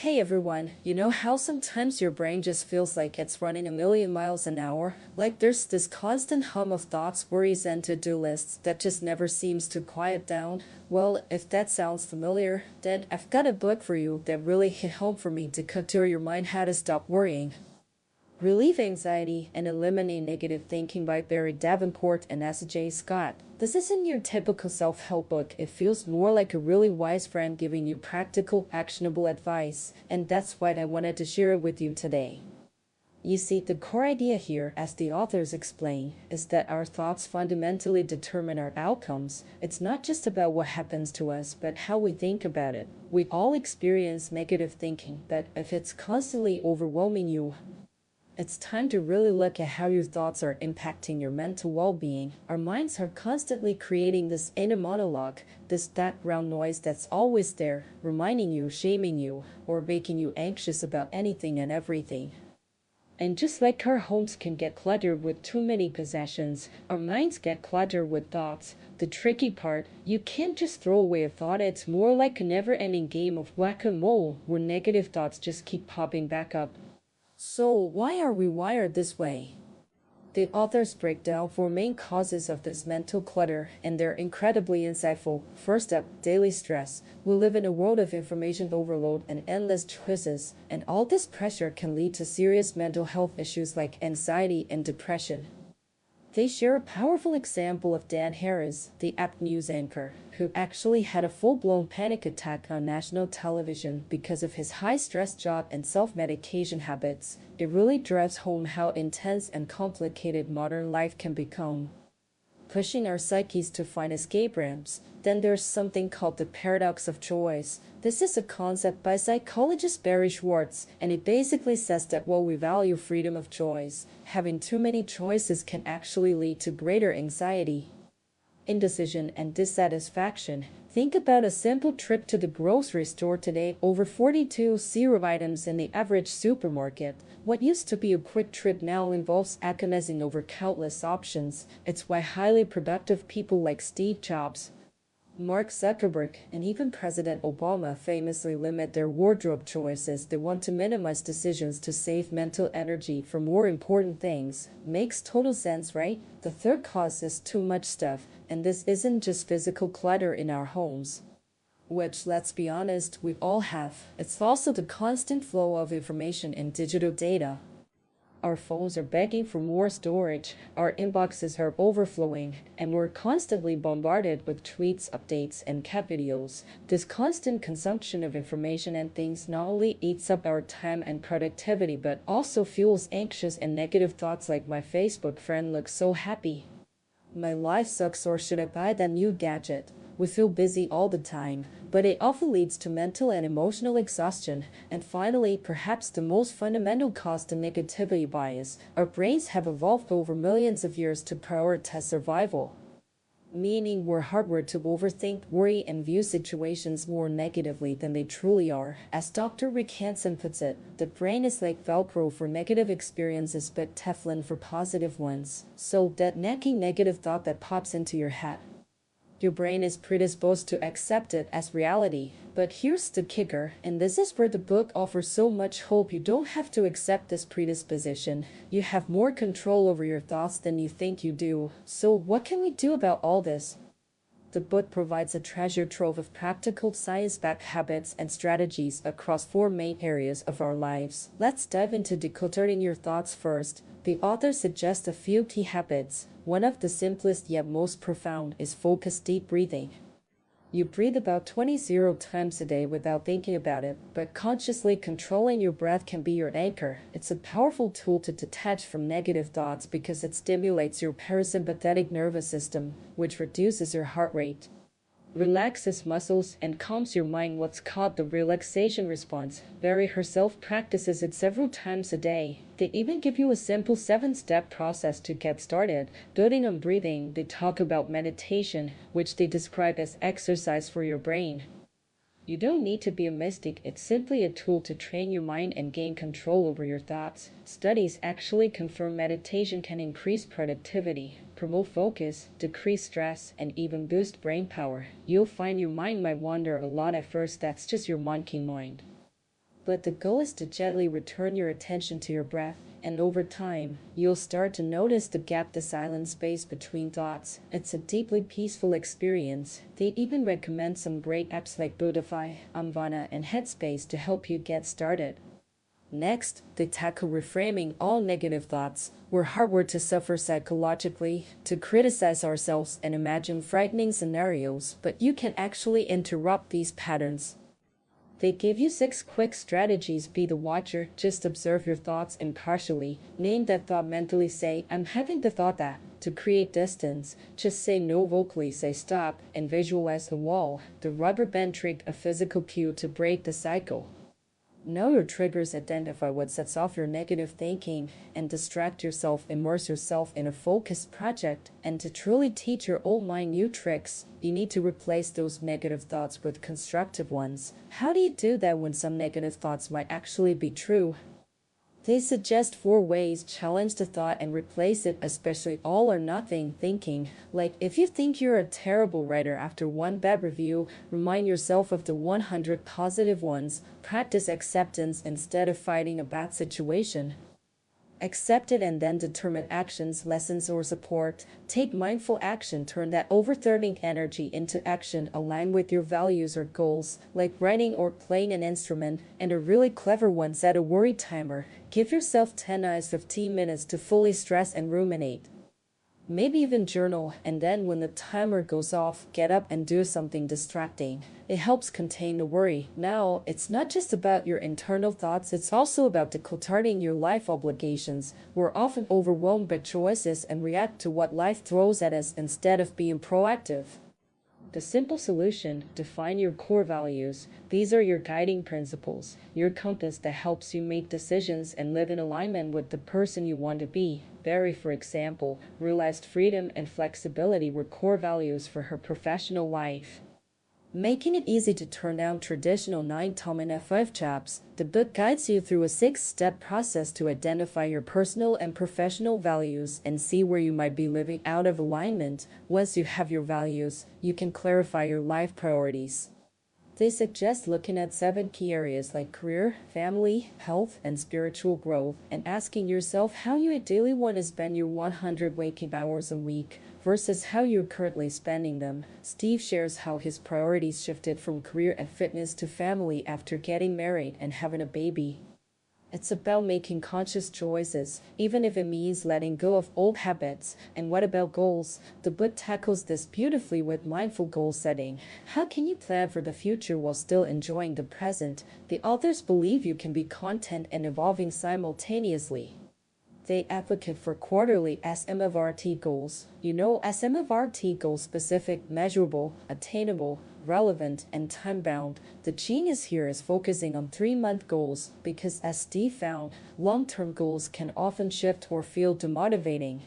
Hey everyone, you know how sometimes your brain just feels like it's running a million miles an hour? Like there's this constant hum of thoughts, worries, and to-do lists that just never seems to quiet down? Well, if that sounds familiar, then I've got a book for you that really hit home for me. Declutter Your Mind, How to Stop Worrying. Relieve Anxiety and Eliminate Negative Thinking by Barry Davenport and S.J. Scott. This isn't your typical self-help book. It feels more like a really wise friend giving you practical, actionable advice, and that's why I wanted to share it with you today. You see, the core idea here, as the authors explain, is that our thoughts fundamentally determine our outcomes. It's not just about what happens to us, but how we think about it. We all experience negative thinking, but if it's constantly overwhelming you, it's time to really look at how your thoughts are impacting your mental well-being. Our minds are constantly creating this inner monologue, this background noise that's always there, reminding you, shaming you, or making you anxious about anything and everything. And just like our homes can get cluttered with too many possessions, our minds get cluttered with thoughts. The tricky part, you can't just throw away a thought. It's more like a never-ending game of whack-a-mole where negative thoughts just keep popping back up. So, why are we wired this way? The authors break down four main causes of this mental clutter, and they're incredibly insightful. First up, daily stress. We live in a world of information overload and endless choices, and all this pressure can lead to serious mental health issues like anxiety and depression. They share a powerful example of Dan Harris, the apt news anchor, who actually had a full-blown panic attack on national television because of his high-stress job and self-medication habits. It really drives home how intense and complicated modern life can become, pushing our psyches to find escape ramps. Then there's something called the paradox of choice. This is a concept by psychologist Barry Schwartz, and it basically says that while we value freedom of choice, having too many choices can actually lead to greater anxiety, indecision, and dissatisfaction. Think about a simple trip to the grocery store today. Over 42 zero items in the average supermarket. What used to be a quick trip now involves agonizing over countless options. It's why highly productive people like Steve Jobs, Mark Zuckerberg, and even President Obama famously limit their wardrobe choices. They want to minimize decisions to save mental energy for more important things. Makes total sense, right? The third cause is too much stuff, and this isn't just physical clutter in our homes, which, let's be honest, we all have. It's also the constant flow of information and digital data. Our phones are begging for more storage, our inboxes are overflowing, and we're constantly bombarded with tweets, updates, and cat videos. This constant consumption of information and things not only eats up our time and productivity but also fuels anxious and negative thoughts like, my Facebook friend looks so happy, my life sucks, or should I buy that new gadget? We feel busy all the time, but it often leads to mental and emotional exhaustion. And finally, perhaps the most fundamental cause, the negativity bias. Our brains have evolved over millions of years to prioritize survival, meaning we're hardwired to overthink, worry, and view situations more negatively than they truly are. As Dr. Rick Hansen puts it, the brain is like Velcro for negative experiences but Teflon for positive ones. So that nagging negative thought that pops into your head, your brain is predisposed to accept it as reality. But here's the kicker, and this is where the book offers so much hope. You don't have to accept this predisposition. You have more control over your thoughts than you think you do. So what can we do about all this? The book provides a treasure trove of practical science-backed habits and strategies across four main areas of our lives. Let's dive into decluttering your thoughts first. The author suggests a few key habits. One of the simplest yet most profound is focused deep breathing. You breathe about 20 times a day without thinking about it, but consciously controlling your breath can be your anchor. It's a powerful tool to detach from negative thoughts because it stimulates your parasympathetic nervous system, which reduces your heart rate, relaxes muscles, and calms your mind. What's called the relaxation response. Barry herself practices it several times a day. They even give you a simple 7-step process to get started. Building on breathing, they talk about meditation, which they describe as exercise for your brain. You don't need to be a mystic, it's simply a tool to train your mind and gain control over your thoughts. Studies actually confirm meditation can increase productivity, promote focus, decrease stress, and even boost brain power. You'll find your mind might wander a lot at first. That's just your monkey mind. But the goal is to gently return your attention to your breath, and over time, you'll start to notice the gap, the silent space between thoughts. It's a deeply peaceful experience. They even recommend some great apps like Buddhify, Amvana, and Headspace to help you get started. Next, they tackle reframing all negative thoughts. We're hardwired to suffer psychologically, to criticize ourselves and imagine frightening scenarios, but you can actually interrupt these patterns. They give you 6 quick strategies. Be the watcher, just observe your thoughts impartially. Name that thought mentally, say, I'm having the thought that. To create distance, just say no vocally, say stop, and visualize the wall, the rubber band trick, a physical cue to break the cycle. Know your triggers, identify what sets off your negative thinking, and distract yourself. Immerse yourself in a focused project. And to truly teach your old mind new tricks, you need to replace those negative thoughts with constructive ones. How do you do that when some negative thoughts might actually be true? They suggest 4 ways. Challenge the thought and replace it, especially all or nothing thinking. Like, if you think you're a terrible writer after one bad review, remind yourself of the 100 positive ones. Practice acceptance instead of fighting a bad situation. Accept it and then determine actions, lessons, or support. Take mindful action. Turn that overthinking energy into action. Align with your values or goals, like writing or playing an instrument. And a really clever one, set a worry timer. Give yourself 10 hours, 15 minutes to fully stress and ruminate. Maybe even journal, and then when the timer goes off, get up and do something distracting. It helps contain the worry. Now, it's not just about your internal thoughts, it's also about decluttering your life obligations. We're often overwhelmed by choices and react to what life throws at us instead of being proactive. The simple solution: define your core values. These are your guiding principles, your compass that helps you make decisions and live in alignment with the person you want to be. Barry, for example, realized freedom and flexibility were core values for her professional life. Making it easy to turn down traditional 9-to-5 jobs, the book guides you through a 6-step process to identify your personal and professional values and see where you might be living out of alignment. Once you have your values, you can clarify your life priorities. They suggest looking at 7 key areas like career, family, health, and spiritual growth, and asking yourself how you ideally want to spend your 100 waking hours a week versus how you're currently spending them. Steve shares how his priorities shifted from career and fitness to family after getting married and having a baby. It's about making conscious choices, even if it means letting go of old habits. And what about goals? The book tackles this beautifully with mindful goal setting. How can you plan for the future while still enjoying the present? The authors believe you can be content and evolving simultaneously. They advocate for quarterly SMFRT goals. SMFRT goals: specific, measurable, attainable, relevant, and time-bound. The genius here is focusing on 3-month goals because, as Steve found, long-term goals can often shift or feel demotivating.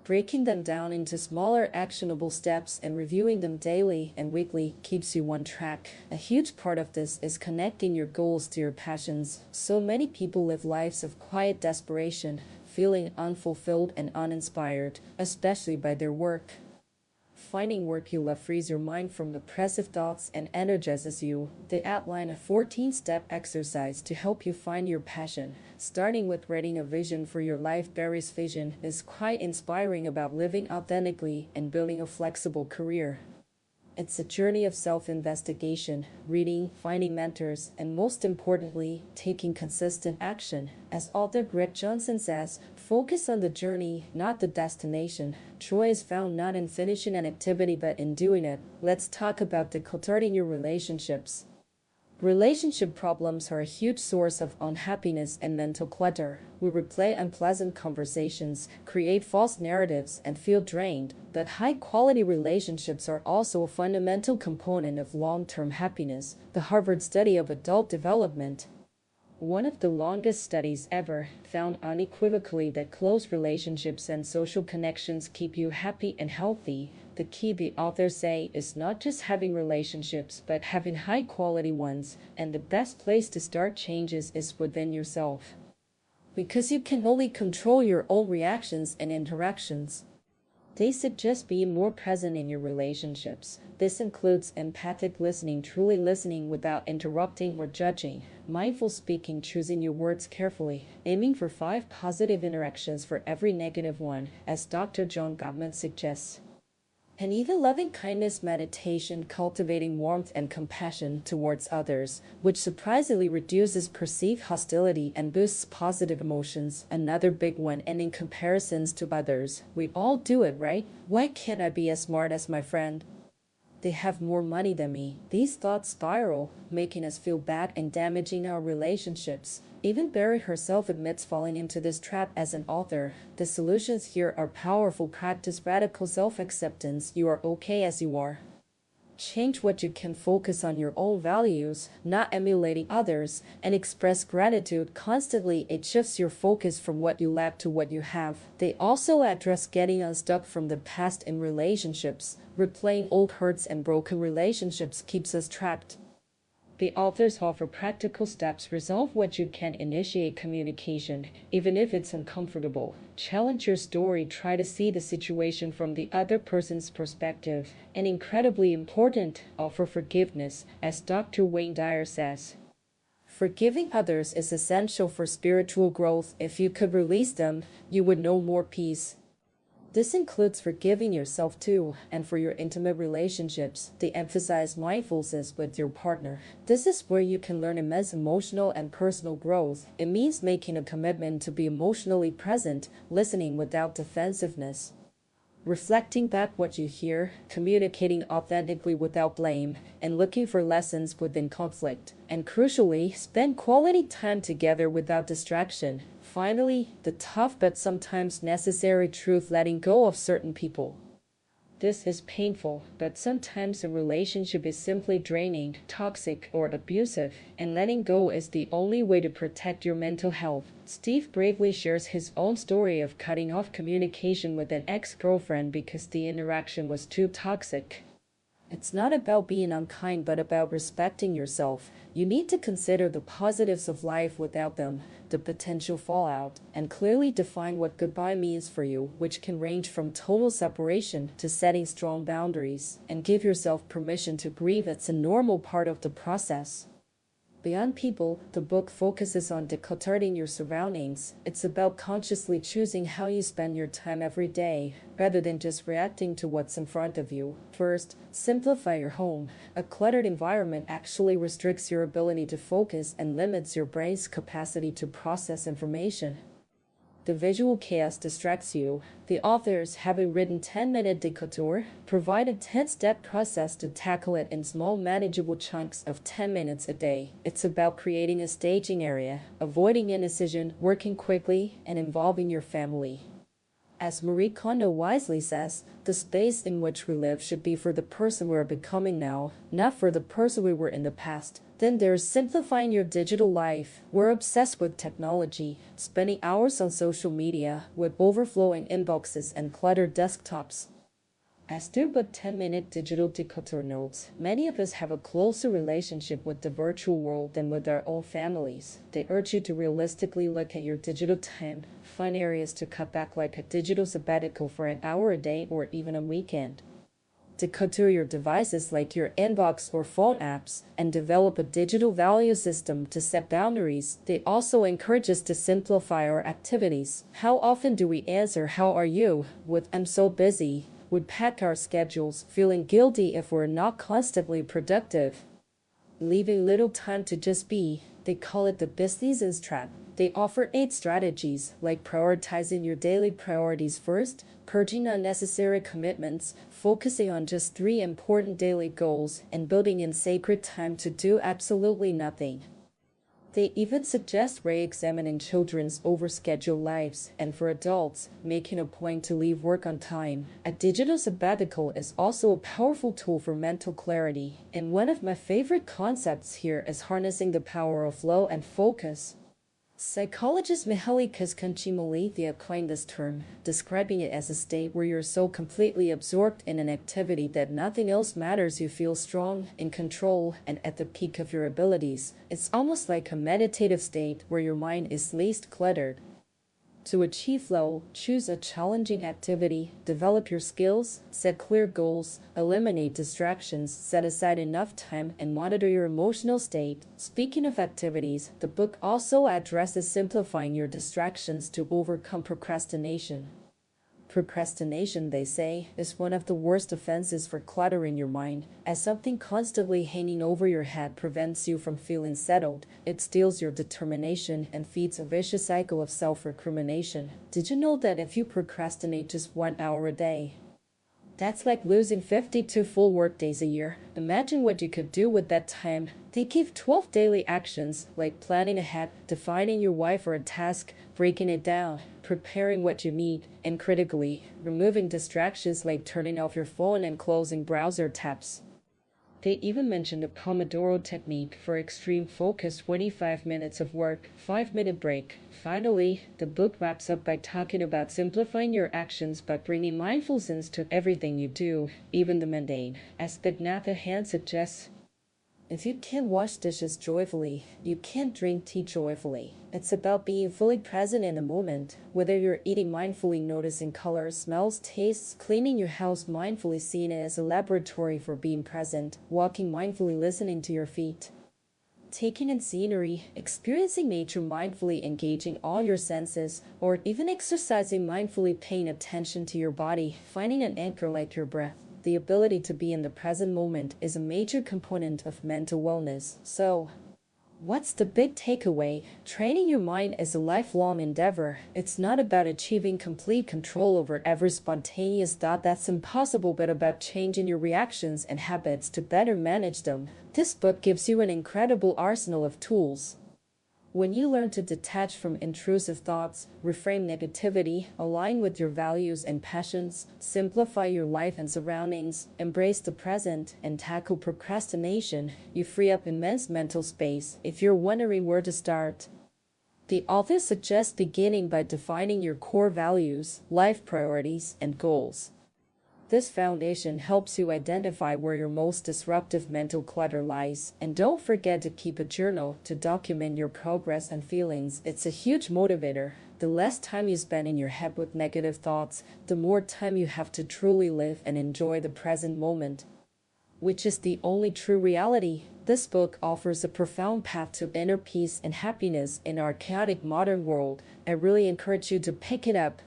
Breaking them down into smaller actionable steps and reviewing them daily and weekly keeps you on track. A huge part of this is connecting your goals to your passions. So many people live lives of quiet desperation, feeling unfulfilled and uninspired, especially by their work. Finding work you love frees your mind from oppressive thoughts and energizes you. They outline a 14-step exercise to help you find your passion, starting with writing a vision for your life. Barry's vision is quite inspiring about living authentically and building a flexible career. It's a journey of self-investigation, reading, finding mentors, and most importantly, taking consistent action. As author Greg Johnson says, focus on the journey, not the destination. Joy is found not in finishing an activity but in doing it. Let's talk about decluttering your relationships. Relationship problems are a huge source of unhappiness and mental clutter. We replay unpleasant conversations, create false narratives, and feel drained. But high-quality relationships are also a fundamental component of long-term happiness. The Harvard Study of Adult Development, one of the longest studies ever, found unequivocally that close relationships and social connections keep you happy and healthy. The key, the authors say, is not just having relationships, but having high-quality ones, and the best place to start changes is within yourself. Because you can only control your own reactions and interactions. They suggest being more present in your relationships. This includes empathic listening, truly listening without interrupting or judging, mindful speaking, choosing your words carefully, aiming for 5 positive interactions for every negative one, as Dr. John Gottman suggests. And even loving kindness meditation, cultivating warmth and compassion towards others, which surprisingly reduces perceived hostility and boosts positive emotions. Another big one, ending comparisons to others. We all do it, right? Why can't I be as smart as my friend? They have more money than me. These thoughts spiral, making us feel bad and damaging our relationships. Even Barry herself admits falling into this trap as an author. The solutions here are powerful. Practice radical self-acceptance. You are okay as you are. Change what you can, focus on your own values, not emulating others, and express gratitude constantly. It shifts your focus from what you lack to what you have. They also address getting unstuck from the past in relationships. Replaying old hurts and broken relationships keeps us trapped. The authors offer practical steps. Resolve what you can, initiate communication, even if it's uncomfortable. Challenge your story, try to see the situation from the other person's perspective. And incredibly important, offer forgiveness, as Dr. Wayne Dyer says. Forgiving others is essential for spiritual growth. If you could release them, you would know more peace. This includes forgiving yourself too, and for your intimate relationships, they emphasize mindfulness with your partner. This is where you can learn immense emotional and personal growth. It means making a commitment to be emotionally present, listening without defensiveness, reflecting back what you hear, communicating authentically without blame, and looking for lessons within conflict. And crucially, spend quality time together without distraction. Finally, the tough but sometimes necessary truth, letting go of certain people. This is painful, but sometimes a relationship is simply draining, toxic, or abusive, and letting go is the only way to protect your mental health. Steve bravely shares his own story of cutting off communication with an ex-girlfriend because the interaction was too toxic. It's not about being unkind, but about respecting yourself. You need to consider the positives of life without them, the potential fallout, and clearly define what goodbye means for you, which can range from total separation to setting strong boundaries. And give yourself permission to grieve. It's a normal part of the process. Beyond people, the book focuses on decluttering your surroundings. It's about consciously choosing how you spend your time every day, rather than just reacting to what's in front of you. First, simplify your home. A cluttered environment actually restricts your ability to focus and limits your brain's capacity to process information. The visual chaos distracts you. The authors, having written 10-minute Declutter, provide a 10-step process to tackle it in small manageable chunks of 10 minutes a day. It's about creating a staging area, avoiding indecision, working quickly, and involving your family. As Marie Kondo wisely says, the space in which we live should be for the person we're becoming now, not for the person we were in the past. Then there's simplifying your digital life. We're obsessed with technology, spending hours on social media, with overflowing inboxes and cluttered desktops. As do but 10-minute digital declutter notes, many of us have a closer relationship with the virtual world than with our own families. They urge you to realistically look at your digital time, find areas to cut back, like a digital sabbatical for an hour a day or even a weekend. Declutter your devices like your inbox or phone apps, and develop a digital value system to set boundaries. They also encourage us to simplify our activities. How often do we answer "How are you?" with "I'm so busy"? Would pack our schedules, feeling guilty if we're not constantly productive. Leaving little time to just be. They call it the business trap. They offer 8 strategies, like prioritizing your daily priorities first, purging unnecessary commitments, focusing on just 3 important daily goals, and building in sacred time to do absolutely nothing. They even suggest re-examining children's overscheduled lives, and for adults, making a point to leave work on time. A digital sabbatical is also a powerful tool for mental clarity, and one of my favorite concepts here is harnessing the power of flow and focus. Psychologist Mihaly Csikszentmihalyi coined this term, describing it as a state where you're so completely absorbed in an activity that nothing else matters. You feel strong, in control, and at the peak of your abilities. It's almost like a meditative state where your mind is least cluttered. To achieve flow, choose a challenging activity, develop your skills, set clear goals, eliminate distractions, set aside enough time, and monitor your emotional state. Speaking of activities, the book also addresses simplifying your distractions to overcome procrastination. Procrastination, they say, is one of the worst offenses for cluttering your mind, as something constantly hanging over your head prevents you from feeling settled. It steals your determination and feeds a vicious cycle of self-recrimination. Did you know that if you procrastinate just 1 hour a day, that's like losing 52 full workdays a year? Imagine what you could do with that time. They give 12 daily actions, like planning ahead, defining your why for a task, breaking it down, preparing what you need, and critically, removing distractions like turning off your phone and closing browser tabs. They even mentioned the Pomodoro technique for extreme focus: 25 minutes of work, 5-minute break. Finally, the book wraps up by talking about simplifying your actions by bringing mindfulness to everything you do, even the mundane. As Thich Nhat Hanh suggests, if you can't wash dishes joyfully, you can't drink tea joyfully. It's about being fully present in the moment. Whether you're eating mindfully, noticing colors, smells, tastes, cleaning your house mindfully, seeing it as a laboratory for being present, walking mindfully, listening to your feet, taking in scenery, experiencing nature mindfully, engaging all your senses, or even exercising mindfully, paying attention to your body, finding an anchor like your breath. The ability to be in the present moment is a major component of mental wellness. So, what's the big takeaway? Training your mind is a lifelong endeavor. It's not about achieving complete control over every spontaneous thought that's impossible, but about changing your reactions and habits to better manage them. This book gives you an incredible arsenal of tools. When you learn to detach from intrusive thoughts, reframe negativity, align with your values and passions, simplify your life and surroundings, embrace the present, and tackle procrastination, you free up immense mental space. If you're wondering where to start, the author suggests beginning by defining your core values, life priorities, and goals. This foundation helps you identify where your most disruptive mental clutter lies. And don't forget to keep a journal to document your progress and feelings. It's a huge motivator. The less time you spend in your head with negative thoughts, the more time you have to truly live and enjoy the present moment, which is the only true reality. This book offers a profound path to inner peace and happiness in our chaotic modern world. I really encourage you to pick it up.